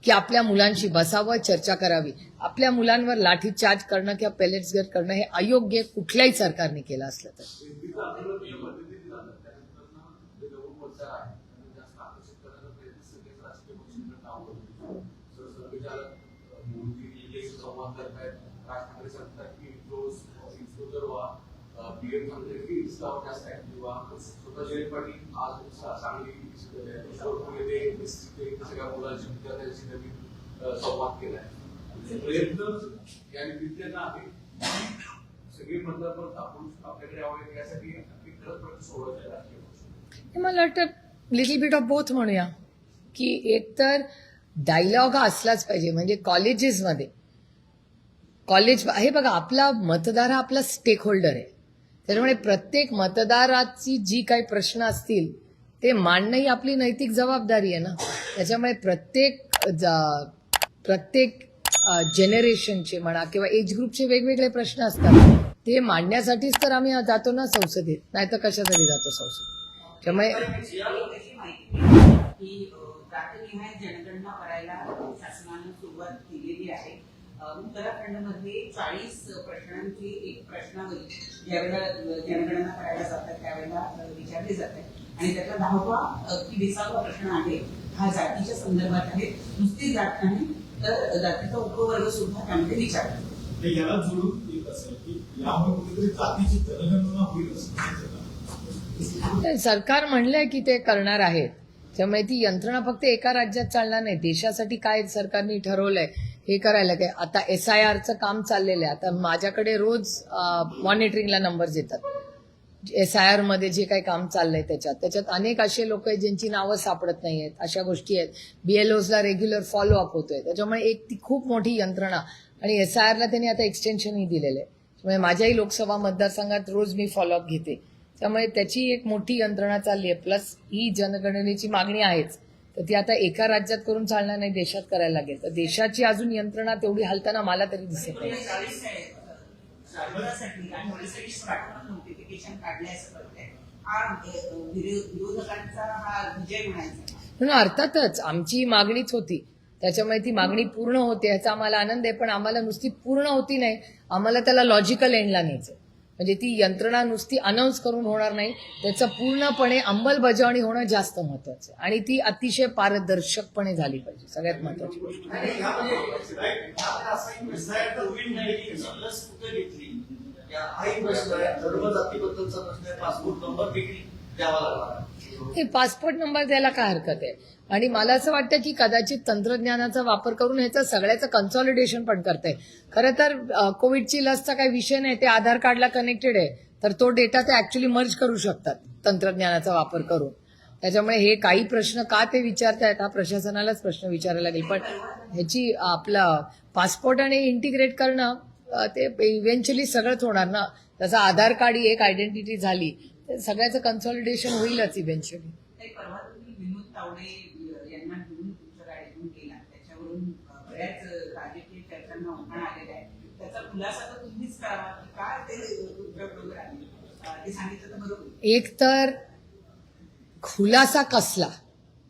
की आपल्या मुलांशी बसावं, चर्चा करावी. आपल्या मुलांवर लाठीचार्ज करणं किंवा पेलेट्स गेट करणं हे अयोग्य कुठल्याही सरकारने केलं असलं तर. संवाद केलाय प्रयत्न या निमित्तानं आहे. सगळी म्हणतात पण आपण आपल्याकडे यावं यासाठी खरंच प्रयत्न सोडवायचा राजकीय. मला वाटतं लिटिल बिट ऑफ बोथ म्हणूया की एकतर डायलॉग हा असलाच पाहिजे. म्हणजे कॉलेजेसमध्ये हे बघा, आपला मतदार हा आपला स्टेक होल्डर आहे. त्याच्यामुळे प्रत्येक मतदाराची जी काही प्रश्न असतील ते मांडणं ही आपली नैतिक जबाबदारी आहे ना. त्याच्यामुळे प्रत्येक जेनरेशनचे म्हणा किंवा एज ग्रुपचे वेगवेगळे प्रश्न असतात. ते मांडण्यासाठीच तर आम्ही जातो ना संसदेत, नाही तर कशासाठी जातो संसदेत. त्यामुळे त्याची माहिती मिळाली की जातनिहाय जनगणना करायला शासनानं सुरुवात केलेली आहे. उत्तराखंडमध्ये 40 प्रश्नांची एक प्रश्नावली ज्यावेळेला जनगणना करायला जातात त्यावेळेला विचारली जाते आणि त्यातला 10वा की 20वा प्रश्न आहे हा जातीच्या संदर्भात आहे. नुसती जात नाही तर जातीचा उपवर्ग सुद्धा त्यामध्ये विचारतात. याला जोडून येत असेल की यामुळे कुठेतरी जातीची जनगणना होईल असं सरकार म्हणलंय की ते करणार आहेत. त्यामुळे ती यंत्रणा फक्त एका राज्यात चालणार नाही. देशासाठी काय सरकारने ठरवलंय हे करायला काय. आता SIRचं काम चाललेलं आहे. आता माझ्याकडे रोज मॉनिटरिंगला नंबर्स येतात. SIR मध्ये जे काही काम चाललंय त्याच्यात अनेक असे लोक आहेत ज्यांची नावं सापडत नाहीयेत. अशा गोष्टी आहेत. BLOsला रेग्युलर फॉलोअप होतोय. त्याच्यामुळे एक ती खूप मोठी यंत्रणा आणि SIRला त्यांनी आता एक्सटेन्शनही दिलेलं आहे. त्यामुळे माझ्याही लोकसभा मतदारसंघात रोज मी फॉलोअप घेते. त्यामुळे त्याची एक मोठी यंत्रणा चालली आहे. प्लस ही जनगणनेची मागणी आहेच, तर ती आता एका राज्यात करून चालणार नाही, देशात करायला लागेल. तर देशाची अजून यंत्रणा तेवढी हालताना मला तरी दिसत नाही. नोटिफिकेशन काढले असं करते. हा विरोधकांचा हा विजय म्हणायचा. म्हणून अर्थातच आमची मागणीच होती. त्याच्यामुळे ती मागणी पूर्ण होते याचा आम्हाला आनंद आहे. पण आम्हाला नुसती पूर्ण होती नाही, आम्हाला त्याला लॉजिकल एंडला न्यायचं. म्हणजे ती यंत्रणा नुसती अनाऊन्स करून होणार नाही, त्याचं पूर्णपणे अंमलबजावणी होणं जास्त महत्वाचं आहे. आणि ती अतिशय पारदर्शकपणे झाली पाहिजे, सगळ्यात महत्वाची गोष्ट. हाही प्रश्न आहे, धर्म जातीबद्दलचा प्रश्न आहे, पासपोर्ट नंबर देखील द्यावा लागला. हे पासपोर्ट नंबर द्यायला काय हरकत आहे. आणि मला असं वाटतं की कदाचित तंत्रज्ञानाचा वापर करून ह्याचं सगळ्याचं कन्सॉलिडेशन पण करता येईल. खरं तर कोविडची लसचा काही विषय नाही, ते आधार कार्डला कनेक्टेड आहे, तर तो डेटा ते ऍक्च्युली मर्ज करू शकतात तंत्रज्ञानाचा वापर करून. त्याच्यामुळे हे काही प्रश्न का ते विचारतायत हा प्रशासनालाच प्रश्न विचारायला लागेल. पण ह्याची आपला पासपोर्ट आणि इंटिग्रेट करणं ते इव्हेंच्युअली सगळंच होणार ना. त्याचा आधार कार्ड ही एक आयडेंटिटी झाली तर सगळ्याचं कन्सॉलिडेशन होईलच इव्हेंच्युअली. परवा तुम्ही विनोद तावडे यांना घेऊन तुमच्या गाडीतून गेला, त्याच्यावरून बऱ्याच राजकीय चर्चांना उखाण आलेला आहे. त्याचा खुलासा तर तुम्हीच करावा की काय ते तुमच्याबरोबर आले ते सांगितलं तर बरोबर. एक तर खुलासा कसला,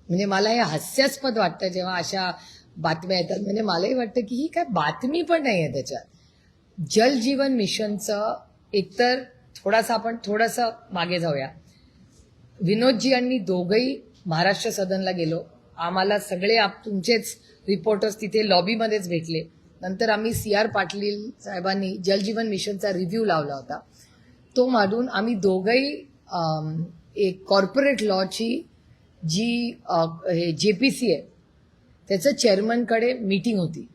म्हणजे मला हे हास्यास्पद वाटतं जेव्हा अशा बातम्या येतात. म्हणजे मलाही वाटतं की ही काय बातमी पण नाही आहे त्याच्यात. जल जीवन मिशनचं एकतर आपण थोडंसं मागे जाऊया. विनोदजी यांनी दोघंही महाराष्ट्र सदनला गेलो. आम्हाला सगळे तुमचेच रिपोर्टर्स तिथे लॉबीमध्येच भेटले. नंतर आम्ही CR पाटील साहेबांनी जल जीवन मिशनचा रिव्ह्यू लावला होता. तो मांडून आम्ही दोघंही एक कॉर्पोरेट लॉची जी JPC आहे त्याचं चेअरमनकडे मीटिंग होती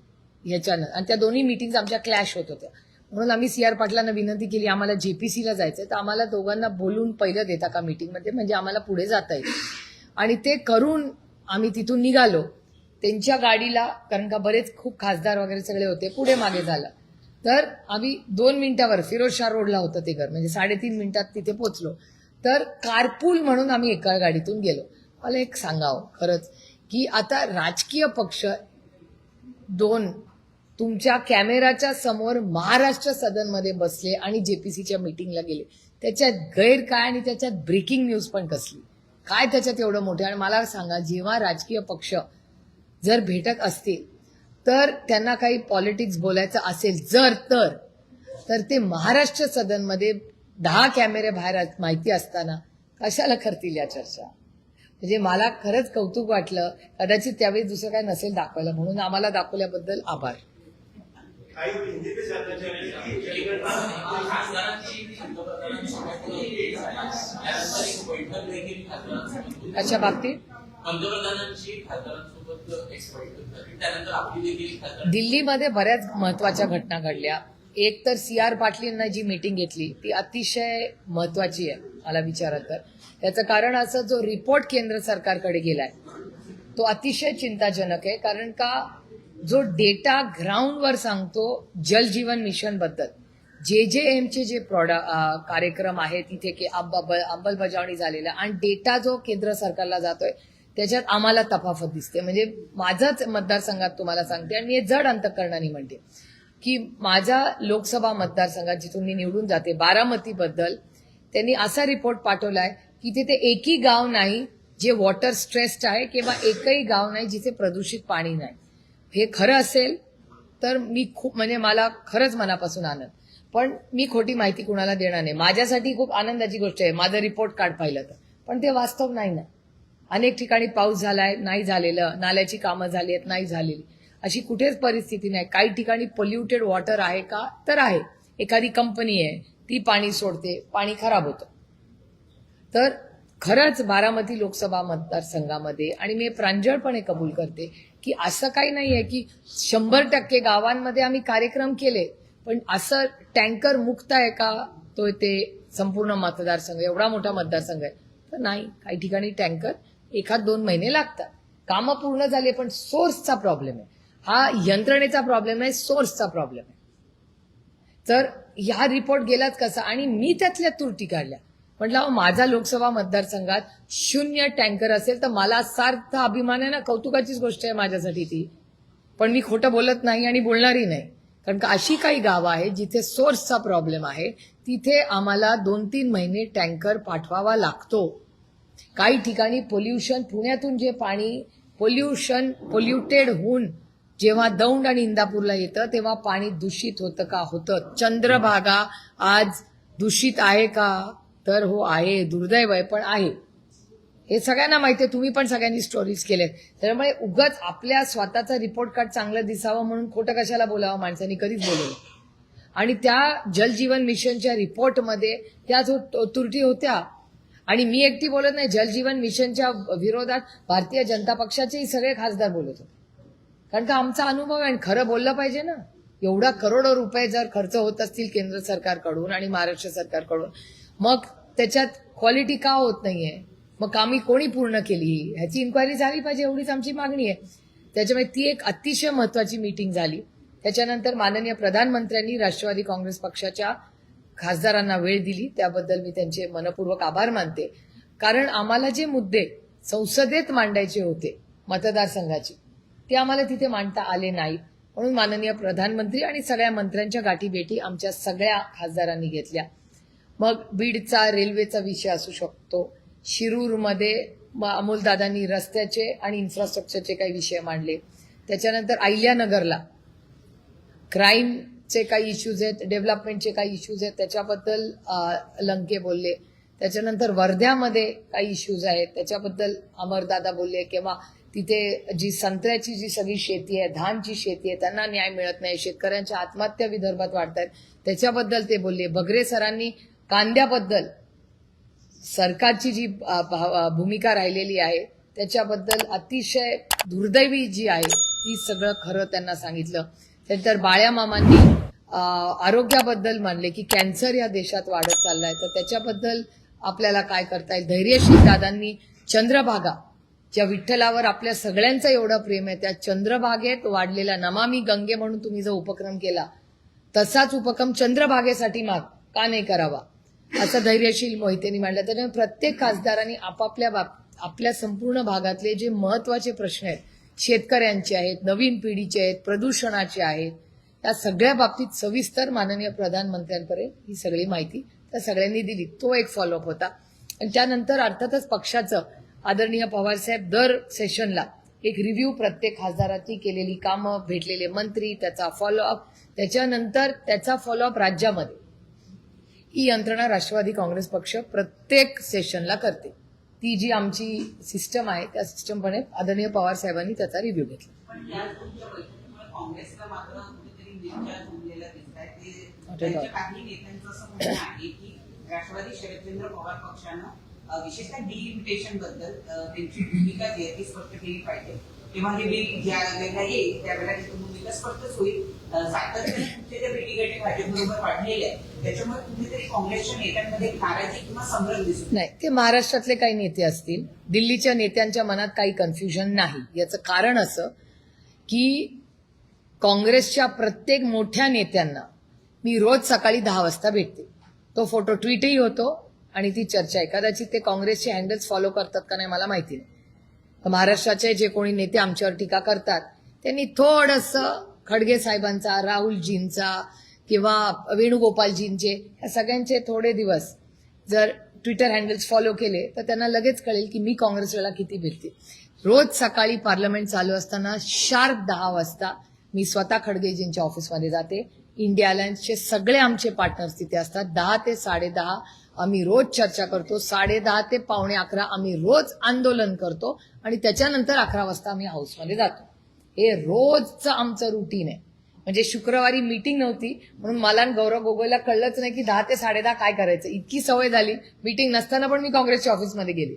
ह्याच्यानं, आणि त्या दोन्ही मीटिंग्स आमच्या क्लॅश होत होत्या. म्हणून आम्ही CR पाटलांना विनंती केली आम्हाला JPCला जायचंय, तर आम्हाला दोघांना बोलून पहिलं देता का मीटिंगमध्ये, म्हणजे आम्हाला पुढे जाता येईल. आणि ते करून आम्ही तिथून निघालो त्यांच्या गाडीला, कारण का बरेच खूप खासदार वगैरे सगळे होते, पुढे मागे झालं. तर आम्ही 2 मिनिटावर फिरोजशाह रोडला होतं ते घर, म्हणजे 3.5 मिनिटात तिथे पोहोचलो. तर कारपूल म्हणून आम्ही एका गाडीतून गेलो. मला एक सांगावं खरंच की आता राजकीय पक्ष 2 तुमच्या कॅमेराच्या समोर महाराष्ट्र सदनमध्ये बसले आणि JPCच्या मीटिंगला गेले, त्याच्यात गैर काय आणि त्याच्यात ब्रेकिंग न्यूज पण कसली, काय त्याच्यात एवढं मोठं? आणि मला सांगा, जेव्हा राजकीय पक्ष जर भेटत असतील तर त्यांना काही पॉलिटिक्स बोलायचं असेल तर ते महाराष्ट्र सदनमध्ये 10 कॅमेरे बाहेर माहिती असताना कशाला करतील या चर्चा? म्हणजे मला खरंच कौतुक वाटलं. कदाचित त्यावेळी दुसरं काय नसेल दाखवायला, म्हणून आम्हाला दाखवल्याबद्दल आभार. काही हिंदी पे चर्चा चल रही थी. खासदारांची पंतप्रधानांसोबत एक बैठक देखील खासदारांसोबत अशा बाबतीत पंतप्रधानांची खासदारांसोबत एक बैठक झाली. त्यानंतर आपली देखील खासदार दिल्लीमध्ये बऱ्याच महत्वाच्या घटना घडल्या. एक तर CR पाटलींना जी मीटिंग घेतली ती अतिशय महत्वाची आहे मला विचारात तर. त्याचं कारण असं, जो रिपोर्ट केंद्र सरकारकडे गेलाय तो अतिशय चिंताजनक आहे. कारण का जो डेटा ग्राउंडवर सांगतो जल जीवन मिशन बद्दल, JJMचे जे कार्यक्रम आहेत तिथे की अंमलबजावणी झालेला आणि डेटा जो केंद्र सरकारला जातोय त्याच्यात आम्हाला तफावत दिसते. म्हणजे माझाच मतदारसंघात तुम्हाला सांगते, आणि मी हे जड अंतःकरणाने म्हणते की माझ्या लोकसभा मतदारसंघात जिथून मी निवडून जाते, बारामतीबद्दल त्यांनी असा रिपोर्ट पाठवलाय की तिथे एकही गाव नाही जे वॉटर स्ट्रेस्ड आहे किंवा एकही गाव नाही जिथे प्रदूषित पाणी नाही. हे खरं असेल तर मी खूप, म्हणजे मला खरंच मनापासून आनंद. पण मी खोटी माहिती कुणाला देणार नाही. माझ्यासाठी खूप आनंदाची गोष्ट आहे माझं रिपोर्ट कार्ड पाहिलं तर, पण ते वास्तव नाही ना. अनेक ठिकाणी पाऊस झालाय, नाही झालेलं, नाल्याची कामं झाली आहेत, नाही झालेली, अशी कुठेच परिस्थिती नाही. काही ठिकाणी पोल्युटेड वॉटर आहे का, तर आहे. एखादी कंपनी आहे ती पाणी सोडते, पाणी खराब होतं. तर खरंच बारामती लोकसभा मतदारसंघामध्ये, आणि मी प्रांजळपणे कबूल करते की असं काही नाहीये की 100% गावांमध्ये आम्ही कार्यक्रम केले, पण असं टँकर मुक्त आहे का तो ते संपूर्ण मतदारसंघ, एवढा मोठा मतदारसंघ आहे तर नाही. काही ठिकाणी टँकर 1-2 महिने लागतात, कामं पूर्ण झाली, पण सोर्सचा प्रॉब्लेम आहे. हा यंत्रणेचा प्रॉब्लेम आहे, सोर्सचा प्रॉब्लेम आहे. तर ह्या रिपोर्ट गेलाच कसा, आणि मी त्यातल्या त्रुटी काढल्या. म्हटलं माझा लोकसभा मतदारसंघात 0 टँकर असेल तर मला सार्थ अभिमान आहे ना, कौतुकाचीच गोष्ट आहे माझ्यासाठी ती. पण मी खोटं बोलत नाही आणि बोलणारही नाही, कारण का अशी काही गावं आहेत जिथे सोर्सचा प्रॉब्लेम आहे, तिथे आम्हाला 2-3 महिने टँकर पाठवावा लागतो. काही ठिकाणी पोल्युशन, पुण्यातून जे पाणी पोल्युटेड होऊन जेव्हा दौंड आणि इंदापूरला येतं तेव्हा पाणी दूषित होतं का, होतं. चंद्रभागा आज दूषित आहे का, तर हो आहे, दुर्दैव आहे, पण आहे. हे सगळ्यांना माहिती आहे, तुम्ही पण सगळ्यांनी स्टोरीज केल्या. त्यामुळे उगाच आपल्या स्वतःचा रिपोर्ट कार्ड चांगलं दिसावं म्हणून खोटं कशाला बोलावं, माणसांनी कधीच बोलवलं. आणि त्या जलजीवन मिशनच्या रिपोर्टमध्ये त्या जो त्रुटी होत्या, आणि मी एकटी बोलत नाही, जलजीवन मिशनच्या विरोधात भारतीय जनता पक्षाचेही सगळे खासदार बोलत होते. कारण का आमचा अनुभव आहे, आणि खरं बोललं पाहिजे ना. एवढा करोडो रुपये जर खर्च होत असतील केंद्र सरकारकडून आणि महाराष्ट्र सरकारकडून, मग त्याच्यात क्वालिटी का होत नाहीये, मग कामी कोणी पूर्ण केली ह्याची इन्क्वायरी झाली पाहिजे, एवढीच आमची मागणी आहे. त्याच्यामुळे ती एक अतिशय महत्वाची मीटिंग झाली. त्याच्यानंतर माननीय प्रधानमंत्र्यांनी राष्ट्रवादी काँग्रेस पक्षाच्या खासदारांना वेळ दिली, त्याबद्दल मी त्यांचे मनपूर्वक आभार मानते. कारण आम्हाला जे मुद्दे संसदेत मांडायचे होते मतदारसंघाचे, ते आम्हाला तिथे मांडता आले नाही. म्हणून माननीय प्रधानमंत्री आणि सगळ्या मंत्र्यांच्या गाठीभेटी आमच्या सगळ्या खासदारांनी घेतल्या. मग बीडचा रेल्वेचा विषय असू शकतो, शिरूरमध्ये अमोलदादांनी रस्त्याचे आणि इन्फ्रास्ट्रक्चरचे काही विषय मांडले. त्याच्यानंतर अहिल्यानगरला क्राईमचे काही इश्यूज आहेत, डेव्हलपमेंटचे काही इश्यूज आहेत, त्याच्याबद्दल लंके बोलले. त्याच्यानंतर वर्ध्यामध्ये काही इश्यूज आहेत त्याच्याबद्दल अमरदादा बोलले. किंवा तिथे जी संत्र्याची जी सगळी शेती आहे, धानची शेती आहे, त्यांना न्याय मिळत नाही, शेतकऱ्यांच्या आत्महत्या विदर्भात वाढत आहेत, त्याच्याबद्दल ते बोलले. बगरे सरांनी कांद्याबद्दल सरकारची जी भूमिका राहिलेली आहे त्याच्याबद्दल अतिशय दुर्दैवी जी आहे ती सगळं खरं त्यांना सांगितलं. त्यानंतर बाळ्या मामांनी आरोग्याबद्दल मानले की कॅन्सर या देशात वाढत चाललाय, तर त्याच्याबद्दल आपल्याला काय करता येईल. धैर्यशील दादांनी चंद्रभागा, ज्या विठ्ठलावर आपल्या सगळ्यांचं एवढं प्रेम आहे, त्या चंद्रभागेत वाढलेला नमामि गंगे म्हणून तुम्ही जो उपक्रम केला, तसाच उपक्रम चंद्रभागेसाठी का नाही करावा, असं धैर्यशील मोहितेंनी मांडलं. त्यामुळे प्रत्येक खासदारांनी आपल्या संपूर्ण भागातले जे महत्वाचे प्रश्न आहेत, शेतकऱ्यांचे आहेत, नवीन पिढीचे आहेत, प्रदूषणाचे आहेत, या सगळ्या बाबतीत सविस्तर माननीय प्रधानमंत्र्यांपर्यंत ही सगळी माहिती तर सगळ्यांनी दिली. तो एक फॉलोअप होता. आणि त्यानंतर अर्थातच पक्षाचं आदरणीय पवारसाहेब दर सेशनला एक रिव्ह्यू, प्रत्येक खासदाराची केलेली कामं, भेटलेले मंत्री, त्याचा फॉलोअप, त्याच्यानंतर त्याचा फॉलोअप राज्यामध्ये, ही यंत्रणा राष्ट्रवादी काँग्रेस पक्ष प्रत्येक सेशनला करते. ती जी आमची सिस्टम आहे त्या सिस्टमपणे आदरणीय पवार साहेबांनी त्याचा रिव्ह्यू घेतला. पण या तुमच्या बैठकीमुळे काँग्रेसला मात्र कुठेतरी निर्णय झुंजलेला दिसत आहे. त्यांच्या काही नेत्यांचं असं म्हणणं आहे की राष्ट्रवादी शरदचंद्र पवार पक्षानं विशेषतः डिलिमिटेशन बद्दल त्यांची भूमिका जी आहे ती स्पष्ट केली पाहिजे. तेव्हा हे बिल ज्या वेळेला येईल त्यावेळेला त्याची भूमिका स्पष्टच होईल. सातत्याने तुमच्या ज्या भेटीगाठी भाजपबरोबर वाढलेल्या आहेत त्याच्यामुळे कुठेतरी काँग्रेसच्या नेत्यांमध्ये नाराजी किंवा संभ्रम दिसतो. नाही, ते महाराष्ट्रातले काही नेते असतील. दिल्लीच्या नेत्यांच्या मनात काही कन्फ्युजन नाही. याचं कारण असं की काँग्रेसच्या प्रत्येक मोठ्या नेत्यांना मी रोज सकाळी 10 वाजता भेटते. तो फोटो ट्विटही होतो आणि ती चर्चा आहे. कदाचित ते काँग्रेसचे हँडल्स फॉलो करतात का नाही मला माहिती नाही. महाराष्ट्राचे जे कोणी नेते आमच्यावर टीका करतात त्यांनी थोडंसं खडगे साहेबांचा, राहुलजींचा किंवा वेणुगोपालजींचे, या सगळ्यांचे थोडे दिवस जर ट्विटर हँडल्स फॉलो केले तर त्यांना लगेच कळेल की मी काँग्रेसला किती भेटते. रोज सकाळी पार्लमेंट चालू असताना शार्प 10 वाजता मी स्वतः खडगेजींच्या ऑफिसमध्ये जाते. इंडिया अलायन्सचे सगळे आमचे पार्टनर्स तिथे असतात. 10 ते 10:30 आम्ही रोज चर्चा करतो. 10:30 ते 11:15 आम्ही रोज आंदोलन करतो आणि त्याच्यानंतर 11 वाजता आम्ही हाऊसमध्ये जातो. हे रोजचं आमचं रुटीन आहे. म्हणजे शुक्रवारी मीटिंग नव्हती म्हणून मला आणि गौरव गोगोईला कळलंच नाही की 10 ते 10:30 काय करायचं. इतकी सवय झाली. मीटिंग नसताना पण मी काँग्रेसच्या ऑफिसमध्ये गेले,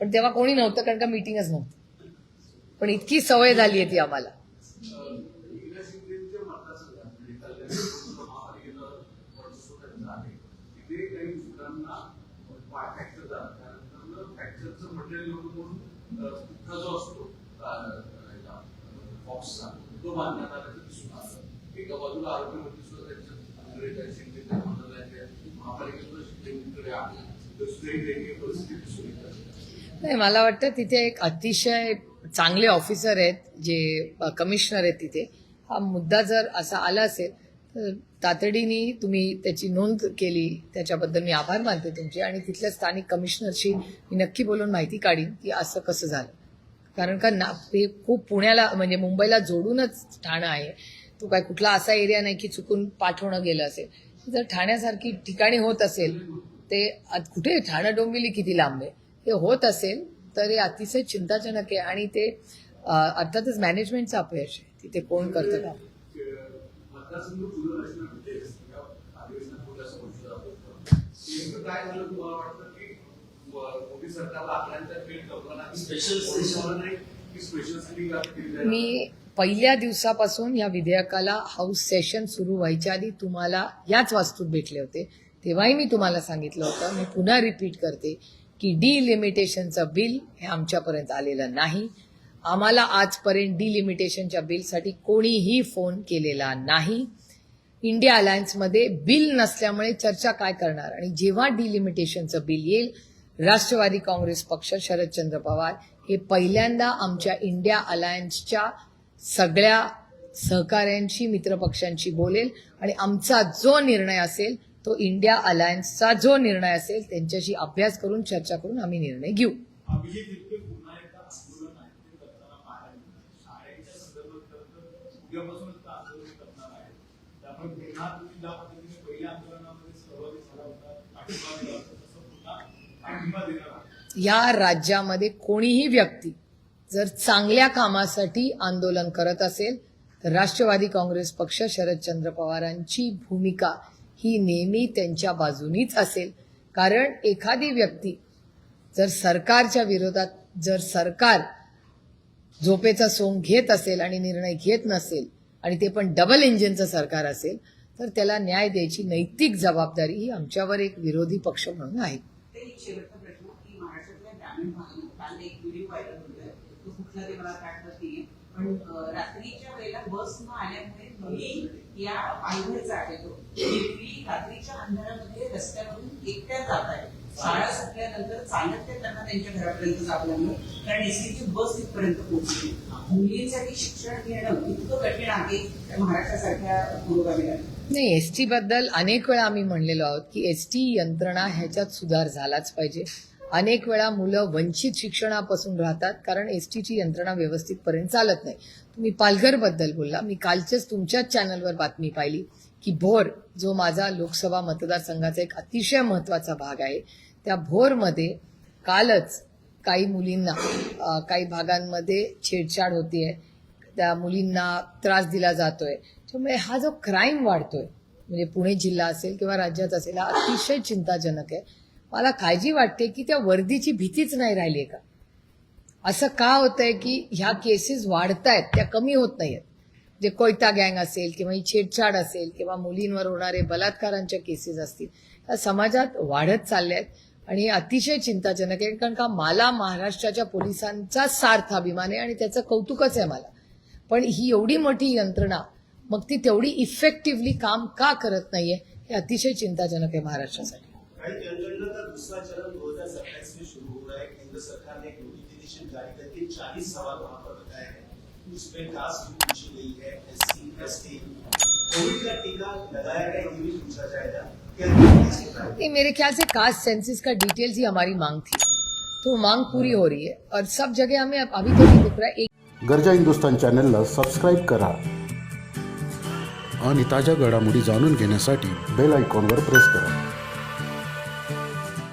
पण तेव्हा कोणी नव्हतं कारण का मीटिंगच नव्हती. पण इतकी सवय झाली आहे ती आम्हाला. तो मानण्यात आल्याचं दिसून आलं. एका बाजूला आरोग्यमंत्री सुद्धा त्यांच्या शिंदे महापालिकेतून शिंदेकडे आहे, दुसरी वेगळी परिस्थिती दिसून येतात. नाही, मला वाटतं तिथे एक अतिशय चांगले ऑफिसर आहेत जे कमिशनर आहेत तिथे. हा मुद्दा जर असा आला असेल तर तातडीने तुम्ही त्याची नोंद केली, त्याच्याबद्दल मी आभार मानते तुमचे. आणि तिथल्या स्थानिक कमिशनरशी मी नक्की बोलून माहिती काढीन की असं कसं झालं. कारण का हे खूप पुण्याला म्हणजे मुंबईला जोडूनच ठाणं आहे. तो काय कुठला असा एरिया नाही की चुकून पाठवणं गेलं असेल. जर ठाण्यासारखी ठिकाणी होत असेल ते कुठे ठाणं डोंबिवली किती लांब आहे, हे होत असेल तर हे अतिशय चिंताजनक आहे. आणि ते अर्थातच मॅनेजमेंटचं अपयश आहे. तिथे कोण करतं का. काय झालं तुम्हाला वाटतं की मोदी सरकारला आपल्याला मी पहिल्या दिवसापासून या विधेयकाला हाऊस सेशन सुरू व्हायच्या आधी तुम्हाला याच वास्तूत भेटले होते. तेव्हाही मी तुम्हाला सांगितलं होतं, मी पुन्हा रिपीट करते की डिलिमिटेशनचं बिल हे आमच्यापर्यंत आलेलं नाही. आम्हाला आजपर्यंत डिलिमिटेशनच्या बिलसाठी कोणीही फोन केलेला नाही. इंडिया अलायन्समध्ये बिल नसल्यामुळे चर्चा काय करणार. आणि जेव्हा डिलिमिटेशनचं बिल येईल राष्ट्रवादी काँग्रेस पक्ष, शरदचंद्र पवार हे पहिल्यांदा आमच्या इंडिया अलायन्सच्या सगळ्या सहकाऱ्यांशी, मित्रपक्षांशी बोलेल आणि आमचा जो निर्णय असेल तो इंडिया अलायन्सचा जो निर्णय असेल त्यांच्याशी अभ्यास करून चर्चा करून आम्ही निर्णय घेऊ. या राज्यामध्ये कोणीही व्यक्ती जर चांगल्या कामासाठी आंदोलन करत असेल तर राष्ट्रवादी काँग्रेस पक्ष, शरदचंद्र पवारांची भूमिका ही नेहमी त्यांच्या बाजूनीच असेल. कारण एखादी व्यक्ती जर सरकारच्या विरोधात, जर सरकार झोपेचा सोंग घेत असेल आणि निर्णय घेत नसेल आणि ते पण डबल इंजिनचं सरकार असेल तर त्याला न्याय द्यायची नैतिक जबाबदारी ही आमच्यावर एक विरोधी पक्ष म्हणून आहे. एक शेवटचा प्रश्न की महाराष्ट्रातल्या ग्रामीण भागात काल एक व्हिडिओ व्हायरल होतोय, तो कुठला ते मला आठवत नाहीये, पण रात्रीच्या वेळेला बस न आल्यामुळे मुली या पायघरचा आहे तो मुली रात्रीच्या अंधारामध्ये रस्त्यावरून एकट्या जात आहेत. शाळा सुटल्यानंतर चालत ते त्यांना त्यांच्या घरापर्यंत जावं लागलं कारण एसटीची बस तिथपर्यंत पोहोचली. मुलींसाठी शिक्षण घेणं इतकं कठीण आहे त्या महाराष्ट्रासारख्या पुरोगामी राज्यात? नाही, एसटी बद्दल अनेक वेळा आम्ही म्हणलेलो आहोत की एसटी यंत्रणा ह्याच्यात सुधार झालाच पाहिजे. अनेक वेळा मुलं वंचित शिक्षणापासून राहतात कारण एसटीची यंत्रणा व्यवस्थितपर्यंत चालत नाही. तुम्ही पालघरबद्दल बोलला, मी कालच्याच तुमच्याच चॅनलवर बातमी पाहिली की भोर, जो माझा लोकसभा मतदारसंघाचा एक अतिशय महत्त्वाचा भाग आहे, त्या भोरमध्ये कालच काही मुलींना काही भागांमध्ये छेडछाड होतीये, त्या मुलींना त्रास दिला जातोय. त्यामुळे हा जो क्राईम वाढतोय, म्हणजे पुणे जिल्हा असेल किंवा राज्यात असेल, हा अतिशय चिंताजनक आहे. मला काळजी वाटते की त्या वर्दीची भीतीच नाही राहिली आहे का? असं का होतंय की ह्या केसेस वाढतायत, त्या कमी होत नाहीयेत. जे कोयता गँग असेल किंवा ही छेडछाड असेल किंवा मुलींवर होणारे बलात्कारांच्या केसेस असतील, त्या समाजात वाढत चालल्या आहेत आणि हे अतिशय चिंताजनक आहे. कारण का मला महाराष्ट्राच्या पोलिसांचा सार्थ अभिमान आहे आणि त्याचं कौतुकच आहे मला. पण ही एवढी मोठी यंत्रणा मग ती तेवढी इफेक्टिव्हली काम का करत नाहीये, हे अतिशय चिंताजनक आहे महाराष्ट्रासाठी. काही जनगणना का दूसरा चरण 2027 में शुरू हो रहा है. केंद्र सरकार ने एक नोटिफिकेशन जारी करके 40 सवाल वहां पर बताए हैं. उसमें कास्ट भी पूछी गई है, SC, ST. कोविड का टीका लगाया गया, ये भी पूछा जाएगा. नहीं, मेरे ख्याल से कास्ट सेंसिस का डिटेल्स ही हमारी मांग थी, तो मांग पूरी हो रही है और सब जगह हमें अभी तो नहीं दिख रहा है. गरजा हिंदुस्तान चॅनलला सबस्क्राईब करा आणि ताज्या घडामोडी जाणून घेण्यासाठी बेल आयकॉनवर प्रेस करा.